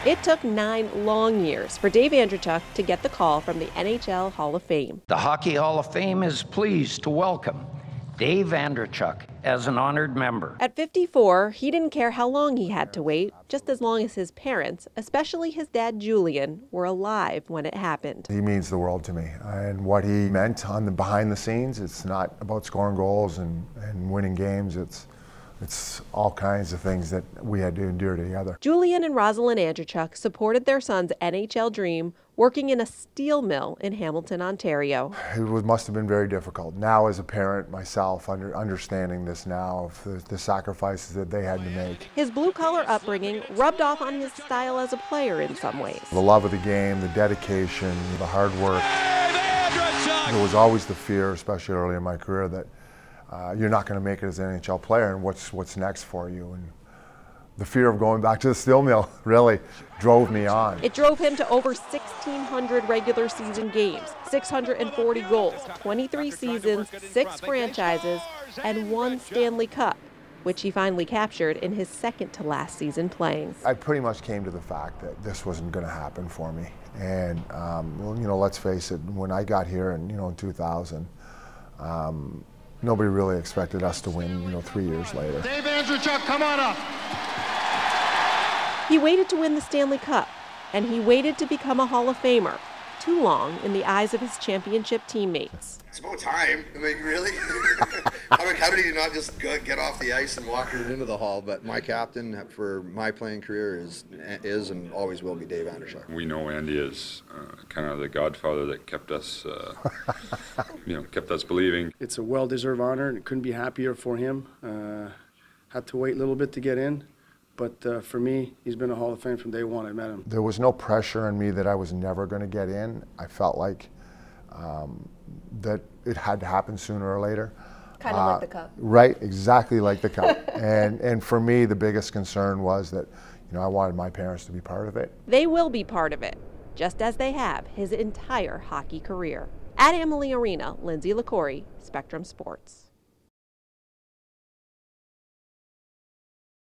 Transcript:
It took 9 long years for Dave Andreychuk to get the call from the NHL Hall of Fame. The Hockey Hall of Fame is pleased to welcome Dave Andreychuk as an honored member. At 54, he didn't care how long he had to wait, just as long as his parents, especially his dad Julian, were alive when it happened. He means the world to me, and what he meant on the behind the scenes, it's not about scoring goals and winning games, it's all kinds of things that we had to endure together. Julian and Rosalind Andreychuk supported their son's NHL dream working in a steel mill in Hamilton, Ontario. It must have been very difficult. Now as a parent myself, understanding this now, of the sacrifices that they had to make. His blue-collar upbringing rubbed off on his style as a player in some ways. The love of the game, the dedication, the hard work. There was always the fear, especially early in my career, that you're not going to make it as an NHL player, and what's next for you. And the fear of going back to the steel mill really drove me on. It drove him to over 1,600 regular season games, 640 goals, 23 seasons, 6 franchises, and 1 Stanley Cup, which he finally captured in his second to last season playing. I pretty much came to the fact that this wasn't going to happen for me. And well, you know, let's face it, when I got here in 2000, nobody really expected us to win 3 years later. Dave Andreychuk, come on up. He waited to win the Stanley Cup, and he waited to become a Hall of Famer. Too long in the eyes of his championship teammates. It's about time. I mean, really? how did he not just get off the ice and walk into the Hall? But my captain for my playing career is and always will be Dave Andreychuk. We know Andy is kind of the godfather that kept us, kept us believing. It's a well-deserved honor, and couldn't be happier for him. Had to wait a little bit to get in. But for me, he's been a Hall of Fame from day one I met him. There was no pressure on me that I was never going to get in. I felt like that it had to happen sooner or later. Kind of like the Cup. Right, exactly like the Cup. and for me, the biggest concern was that I wanted my parents to be part of it. They will be part of it, just as they have his entire hockey career. At Amalie Arena, Lindsay Liquori, Spectrum Sports.